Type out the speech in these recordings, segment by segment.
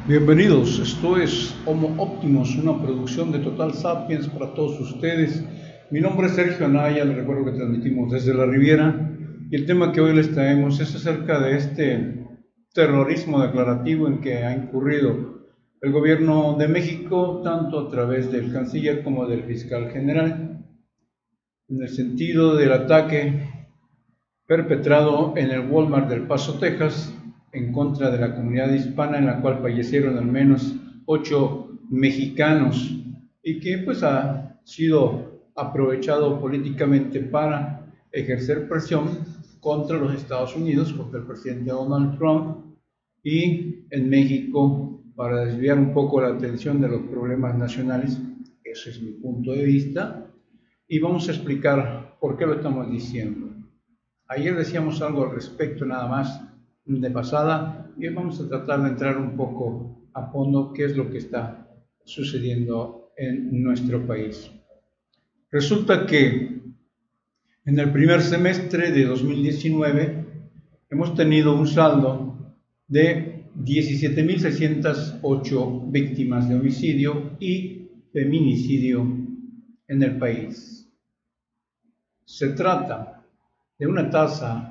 Bienvenidos, esto es Homo Optimus, una producción de Total Sapiens para todos ustedes. Mi nombre es Sergio Anaya, les recuerdo que transmitimos desde la Riviera y el tema que hoy les traemos es acerca de este terrorismo declarativo en que ha incurrido el gobierno de México, tanto a través del canciller como del fiscal general, en el sentido del ataque perpetrado en el Walmart del Paso, Texas, en contra de la comunidad hispana, en la cual fallecieron al menos 8 mexicanos y que pues ha sido aprovechado políticamente para ejercer presión contra los Estados Unidos, contra el presidente Donald Trump y en México para desviar un poco la atención de los problemas nacionales. Ese es mi punto de vista y vamos a explicar por qué lo estamos diciendo. Ayer decíamos algo al respecto nada más de pasada y hoy vamos a tratar de entrar un poco a fondo qué es lo que está sucediendo en nuestro país. Resulta que en el primer semestre de 2019 hemos tenido un saldo de 17.608 víctimas de homicidio y feminicidio en el país. Se trata de una tasa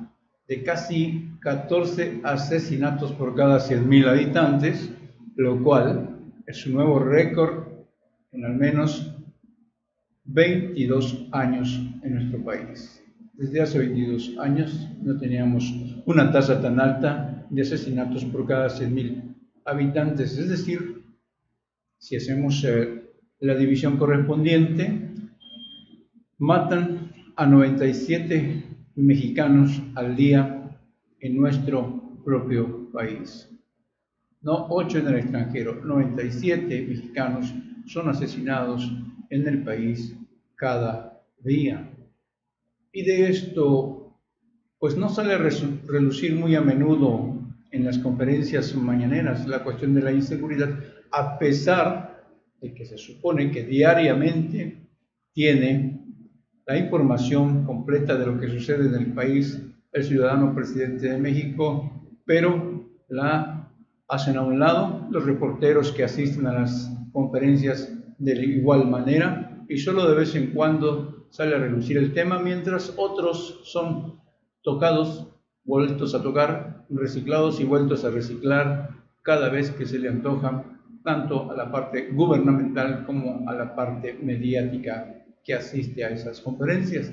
de casi 14 asesinatos por cada 100.000 habitantes, lo cual es un nuevo récord en al menos 22 años en nuestro país. Desde hace 22 años no teníamos una tasa tan alta de asesinatos por cada 100.000 habitantes, es decir, si hacemos la división correspondiente, matan a 97 mexicanos al día en nuestro propio país. No 8 en el extranjero, 97 mexicanos son asesinados en el país cada día. Y de esto, pues no sale a relucir muy a menudo en las conferencias mañaneras la cuestión de la inseguridad, a pesar de que se supone que diariamente tiene la información completa de lo que sucede en el país el ciudadano presidente de México, pero la hacen a un lado los reporteros que asisten a las conferencias de igual manera y solo de vez en cuando sale a relucir el tema, mientras otros son tocados, vueltos a tocar, reciclados y vueltos a reciclar cada vez que se le antoja, tanto a la parte gubernamental como a la parte mediática que asiste a esas conferencias.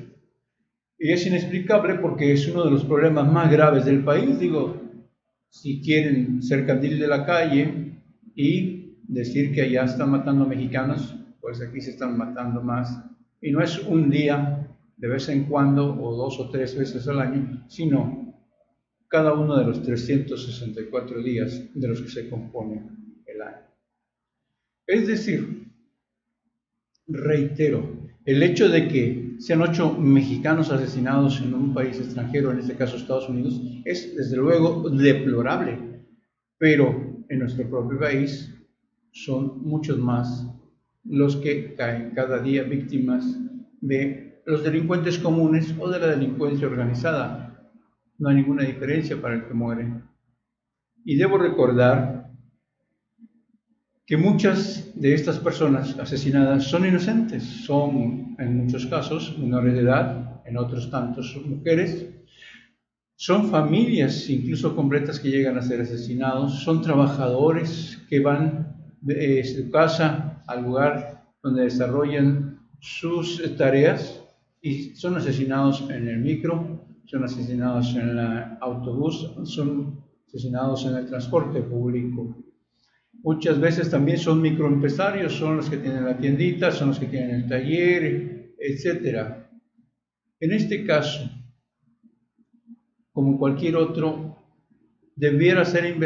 Y es inexplicable porque es uno de los problemas más graves del país. Digo, si quieren ser candil de la calle y decir que allá están matando mexicanos, pues aquí se están matando más. Y no es un día, de vez en cuando, o 2 o 3 veces al año, sino cada uno de los 364 días de los que se compone el año. Es decir, reitero, el hecho de que sean 8 mexicanos asesinados en un país extranjero, en este caso Estados Unidos, es desde luego deplorable, pero en nuestro propio país son muchos más los que caen cada día víctimas de los delincuentes comunes o de la delincuencia organizada. No hay ninguna diferencia para el que muere. Y debo recordar que muchas de estas personas asesinadas son inocentes, son en muchos casos menores de edad, en otros tantos son mujeres, son familias incluso completas que llegan a ser asesinados, son trabajadores que van de su casa al lugar donde desarrollan sus tareas y son asesinados en el micro, son asesinados en el autobús, son asesinados en el transporte público. Muchas veces también son microempresarios, son los que tienen la tiendita, son los que tienen el taller, etc. En este caso, como cualquier otro, debiera ser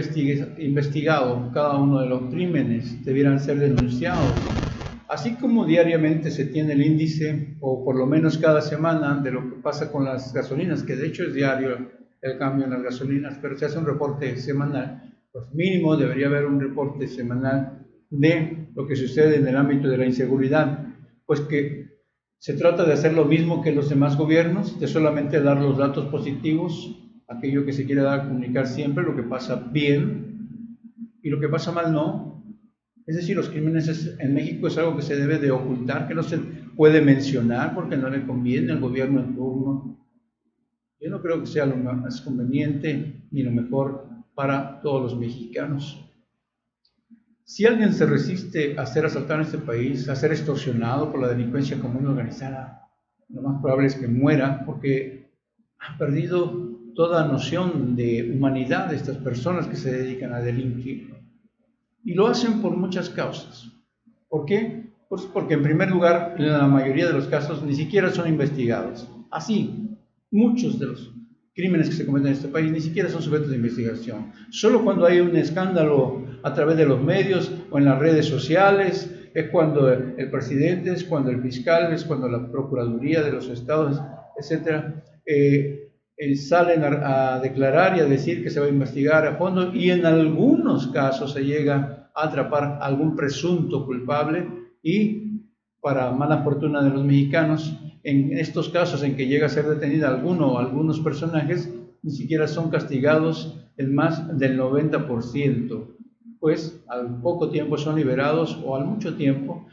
investigado cada uno de los crímenes, debieran ser denunciados. Así como diariamente se tiene el índice, o por lo menos cada semana, de lo que pasa con las gasolinas, que de hecho es diario el cambio en las gasolinas, pero se hace un reporte semanal, pues mínimo debería haber un reporte semanal de lo que sucede en el ámbito de la inseguridad, pues que se trata de hacer lo mismo que los demás gobiernos, de solamente dar los datos positivos, aquello que se quiere dar a comunicar siempre, lo que pasa bien, y lo que pasa mal no. Es decir, los crímenes en México es algo que se debe de ocultar, que no se puede mencionar porque no le conviene al gobierno en turno. Yo no creo que sea lo más conveniente ni lo mejor para todos los mexicanos. Si alguien se resiste a ser asaltado en este país, a ser extorsionado por la delincuencia común organizada, lo más probable es que muera porque ha perdido toda noción de humanidad de estas personas que se dedican a delinquir. Y lo hacen por muchas causas. ¿Por qué? Pues porque en primer lugar, en la mayoría de los casos ni siquiera son investigados. Así, muchos de los crímenes que se cometen en este país ni siquiera son sujetos de investigación. Solo cuando hay un escándalo a través de los medios o en las redes sociales, es cuando el presidente, es cuando el fiscal, es cuando la Procuraduría de los estados, etcétera, salen a declarar y a decir que se va a investigar a fondo, y en algunos casos se llega a atrapar a algún presunto culpable, y para mala fortuna de los mexicanos, en estos casos en que llega a ser detenida alguno o algunos personajes, ni siquiera son castigados en más del 90%, pues al poco tiempo son liberados o al mucho tiempo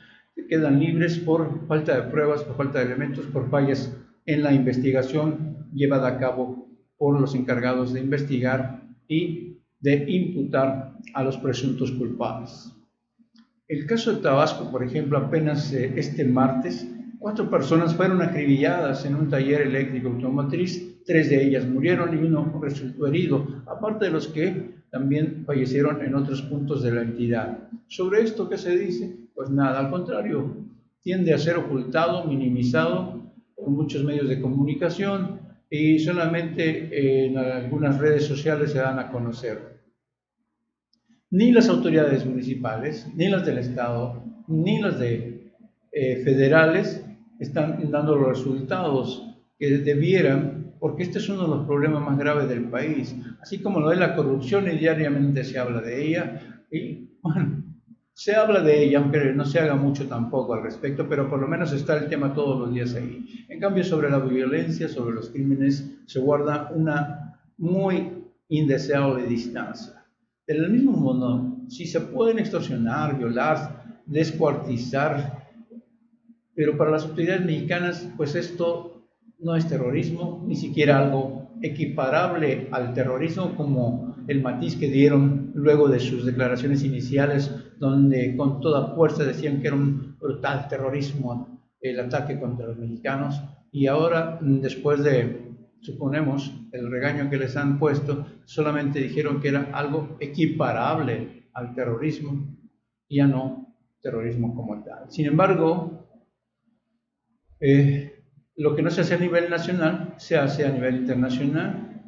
quedan libres por falta de pruebas, por falta de elementos, por fallas en la investigación llevada a cabo por los encargados de investigar y de imputar a los presuntos culpables. El caso de Tabasco, por ejemplo, apenas este martes, 4 personas fueron acribilladas en un taller eléctrico automotriz, 3 de ellas murieron y 1 resultó herido, aparte de los que también fallecieron en otros puntos de la entidad. ¿Sobre esto qué se dice? Pues nada, al contrario, tiende a ser ocultado, minimizado por muchos medios de comunicación y solamente en algunas redes sociales se dan a conocer. Ni las autoridades municipales, ni las del Estado, ni las de federales están dando los resultados que debieran, porque este es uno de los problemas más graves del país. Así como lo de la corrupción, y diariamente se habla de ella, y bueno, se habla de ella, aunque no se haga mucho tampoco al respecto, pero por lo menos está el tema todos los días ahí. En cambio, sobre la violencia, sobre los crímenes, se guarda una muy indeseable distancia. Del mismo modo, si se pueden extorsionar, violar, descuartizar, pero para las autoridades mexicanas, pues esto no es terrorismo, ni siquiera algo equiparable al terrorismo como el matiz que dieron luego de sus declaraciones iniciales, donde con toda fuerza decían que era un brutal terrorismo el ataque contra los mexicanos, y ahora, después de, suponemos, el regaño que les han puesto, solamente dijeron que era algo equiparable al terrorismo, y ya no terrorismo como tal. Sin embargo, lo que no se hace a nivel nacional, se hace a nivel internacional.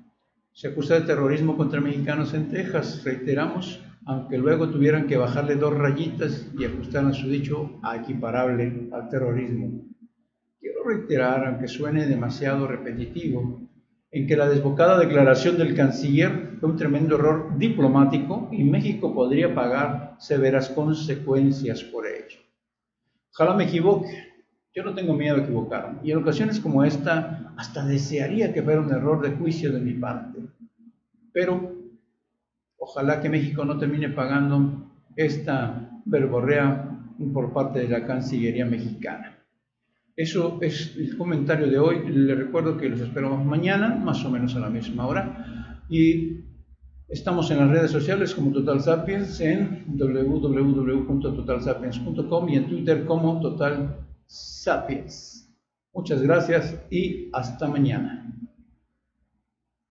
Se acusa de terrorismo contra mexicanos en Texas, reiteramos, aunque luego tuvieran que bajarle 2 rayitas y ajustaran su dicho a equiparable al terrorismo. Quiero reiterar, aunque suene demasiado repetitivo, en que la desbocada declaración del canciller fue un tremendo error diplomático y México podría pagar severas consecuencias por ello. Ojalá me equivoque. Yo no tengo miedo a equivocarme, y en ocasiones como esta hasta desearía que fuera un error de juicio de mi parte. Pero ojalá que México no termine pagando esta verborrea por parte de la Cancillería mexicana. Eso es el comentario de hoy. Les recuerdo que los esperamos mañana, más o menos a la misma hora. Y estamos en las redes sociales como Total Sapiens, en www.totalsapiens.com y en Twitter como Total Sapiens. Muchas gracias y hasta mañana.